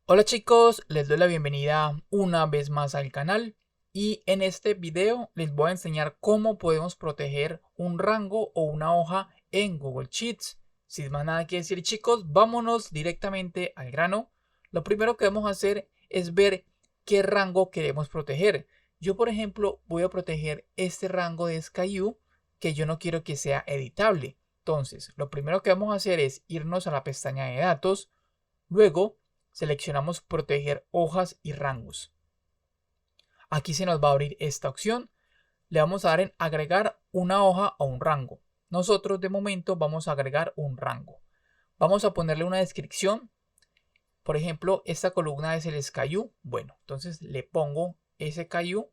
Hola chicos, les doy la bienvenida una vez más al canal y en este video les voy a enseñar cómo podemos proteger un rango o una hoja en Google Sheets. Sin más nada que decir chicos, vámonos directamente al grano. Lo primero que vamos a hacer es ver qué rango queremos proteger. Yo por ejemplo voy a proteger este rango de SKU que yo no quiero que sea editable. Entonces lo primero que vamos a hacer es irnos a la pestaña de datos. Luego seleccionamos proteger hojas y rangos. Aquí se nos va a abrir esta opción. Le vamos a dar en agregar una hoja o un rango. Nosotros de momento vamos a agregar un rango. Vamos a ponerle una descripción. Por ejemplo, esta columna es el SKU. Bueno, entonces le pongo SKU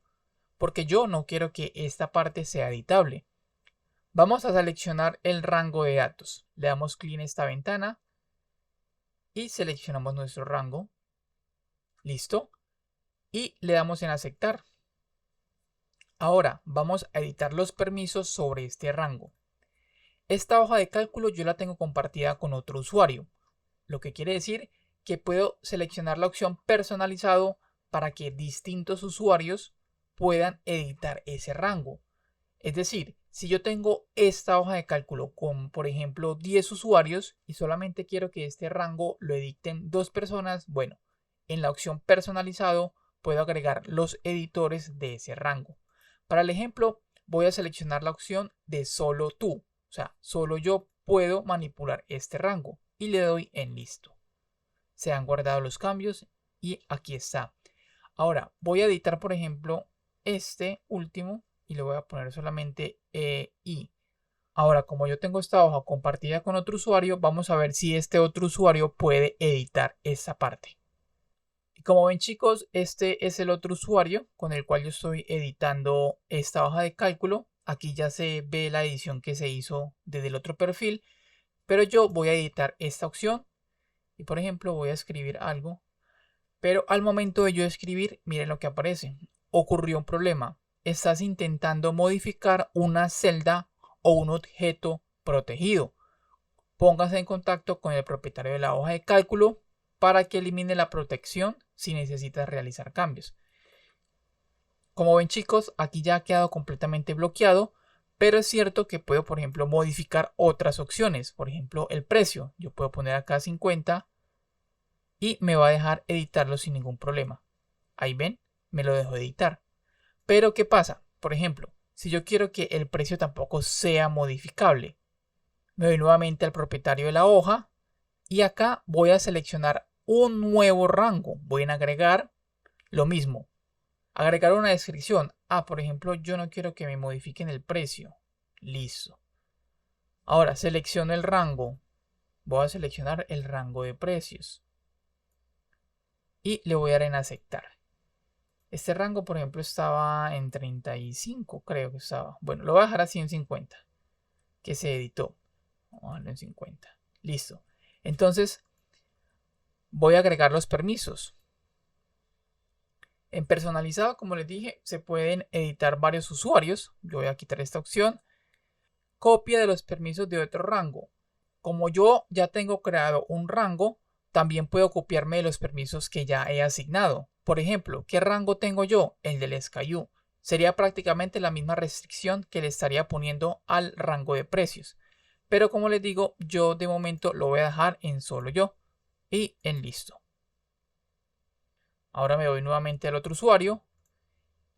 porque yo no quiero que esta parte sea editable. Vamos a seleccionar el rango de datos. Le damos clic en esta ventana y seleccionamos nuestro rango. Listo. Y le damos en aceptar. Ahora vamos a editar los permisos sobre este rango. Esta hoja de cálculo yo la tengo compartida con otro usuario, lo que quiere decir que puedo seleccionar la opción personalizado para que distintos usuarios puedan editar ese rango. Es decir, si yo tengo esta hoja de cálculo con, por ejemplo, 10 usuarios y solamente quiero que este rango lo editen 2 personas, bueno, en la opción personalizado puedo agregar los editores de ese rango. Para el ejemplo, voy a seleccionar la opción de solo tú, o sea, solo yo puedo manipular este rango y le doy en listo. Se han guardado los cambios y aquí está. Ahora voy a editar, por ejemplo, este último y le voy a poner solamente I. Ahora, como yo tengo esta hoja compartida con otro usuario, vamos a ver si este otro usuario puede editar esta parte. Y como ven chicos, este es el otro usuario con el cual yo estoy editando esta hoja de cálculo. Aquí ya se ve la edición que se hizo desde el otro perfil, pero yo voy a editar esta opción y por ejemplo voy a escribir algo, pero al momento de yo escribir, miren lo que aparece. Ocurrió un problema. Estás intentando modificar una celda o un objeto protegido. Póngase en contacto con el propietario de la hoja de cálculo para que elimine la protección si necesitas realizar cambios. Como ven chicos, aquí ya ha quedado completamente bloqueado, pero es cierto que puedo, por ejemplo, modificar otras opciones. Por ejemplo, el precio. Yo puedo poner acá 50 y me va a dejar editarlo sin ningún problema. Ahí ven, me lo dejo editar. Pero ¿qué pasa? Por ejemplo, si yo quiero que el precio tampoco sea modificable, me voy nuevamente al propietario de la hoja y acá voy a seleccionar un nuevo rango. Voy a agregar lo mismo. Agregar una descripción. Por ejemplo, yo no quiero que me modifiquen el precio. Listo. Ahora selecciono el rango. Voy a seleccionar el rango de precios. Y le voy a dar en aceptar. Este rango, por ejemplo, estaba en 35, creo que estaba. Bueno, lo voy a dejar así en 50, que se editó. Vamos a dejarlo en 50. Listo. Entonces, voy a agregar los permisos. En personalizado, como les dije, se pueden editar varios usuarios. Yo voy a quitar esta opción. Copia de los permisos de otro rango. Como yo ya tengo creado un rango, también puedo copiarme de los permisos que ya he asignado. Por ejemplo, ¿qué rango tengo yo? El del SKU. Sería prácticamente la misma restricción que le estaría poniendo al rango de precios. Pero como les digo, yo de momento lo voy a dejar en solo yo y en listo. Ahora me voy nuevamente al otro usuario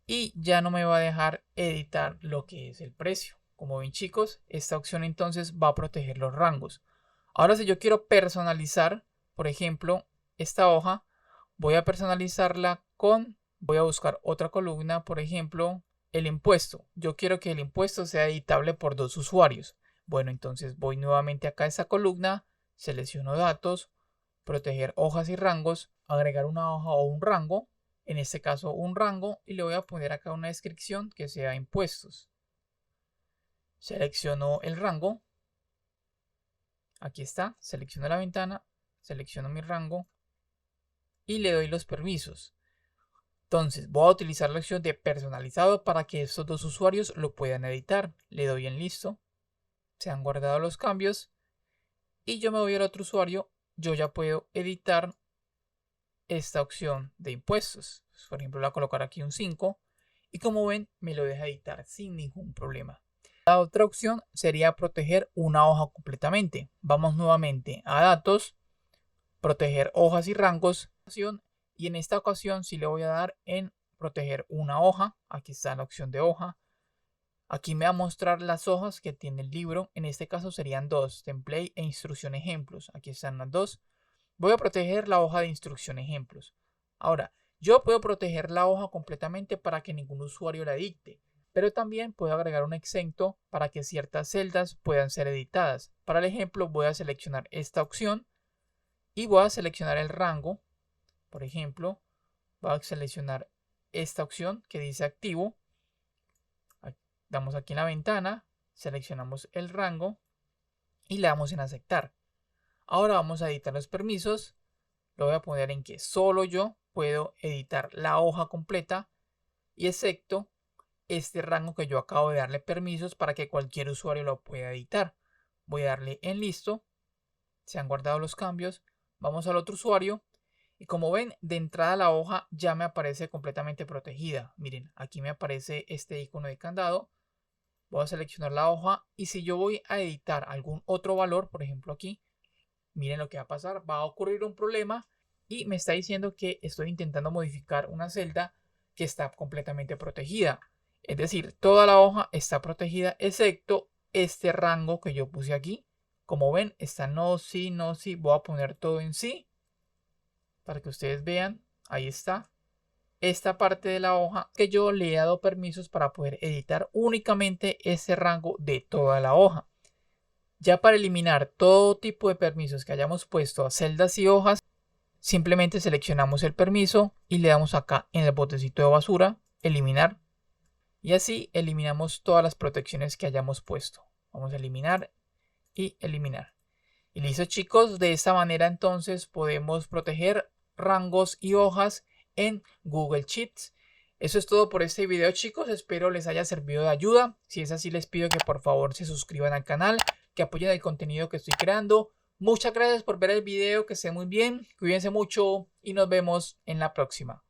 y ya no me va a dejar editar lo que es el precio. Como ven chicos, esta opción entonces va a proteger los rangos. Ahora si yo quiero personalizar, por ejemplo, esta hoja, voy a personalizarla voy a buscar otra columna, por ejemplo, el impuesto. Yo quiero que el impuesto sea editable por 2 usuarios. Bueno, entonces voy nuevamente acá a esta columna, selecciono datos, proteger hojas y rangos, agregar una hoja o un rango, en este caso un rango, y le voy a poner acá una descripción que sea impuestos. Selecciono el rango, aquí está, selecciono la ventana, selecciono mi rango y le doy los permisos. Entonces voy a utilizar la opción de personalizado para que estos 2 usuarios lo puedan editar. Le doy en listo, se han guardado los cambios y yo me voy al otro usuario. Yo ya puedo editar esta opción de impuestos. Por ejemplo, la voy a colocar aquí un 5 y como ven me lo deja editar sin ningún problema. La otra opción sería proteger una hoja completamente. Vamos nuevamente a datos, proteger hojas y rangos y en esta ocasión sí le voy a dar en proteger una hoja. Aquí está la opción de hoja. Aquí me va a mostrar las hojas que tiene el libro. En este caso serían dos, template e instrucción ejemplos. Aquí están las dos. Voy a proteger la hoja de instrucción ejemplos. Ahora, yo puedo proteger la hoja completamente para que ningún usuario la edite, pero también puedo agregar un exento para que ciertas celdas puedan ser editadas. Para el ejemplo, voy a seleccionar esta opción y voy a seleccionar el rango. Por ejemplo, voy a seleccionar esta opción que dice activo. Damos aquí en la ventana, seleccionamos el rango y le damos en aceptar. Ahora vamos a editar los permisos. Lo voy a poner en que solo yo puedo editar la hoja completa y excepto este rango que yo acabo de darle permisos para que cualquier usuario lo pueda editar. Voy a darle en listo. Se han guardado los cambios. Vamos al otro usuario. Y como ven, de entrada la hoja ya me aparece completamente protegida. Miren, aquí me aparece este icono de candado. Voy a seleccionar la hoja y si yo voy a editar algún otro valor, por ejemplo aquí, miren lo que va a pasar. Va a ocurrir un problema y me está diciendo que estoy intentando modificar una celda que está completamente protegida. Es decir, toda la hoja está protegida excepto este rango que yo puse aquí. Como ven, está no, sí, no, sí. Voy a poner todo en sí para que ustedes vean. Ahí está. Esta parte de la hoja que yo le he dado permisos para poder editar únicamente ese rango de toda la hoja. Ya para eliminar todo tipo de permisos que hayamos puesto a celdas y hojas, simplemente seleccionamos el permiso y le damos acá en el botecito de basura, eliminar. Y así eliminamos todas las protecciones que hayamos puesto. Vamos a eliminar y eliminar. Y listo chicos, de esta manera entonces podemos proteger rangos y hojas en Google Sheets. Eso es todo por este video chicos, espero les haya servido de ayuda. Si es así les pido que por favor se suscriban al canal, que apoyen el contenido que estoy creando. Muchas gracias por ver el video, que estén muy bien, cuídense mucho y nos vemos en la próxima.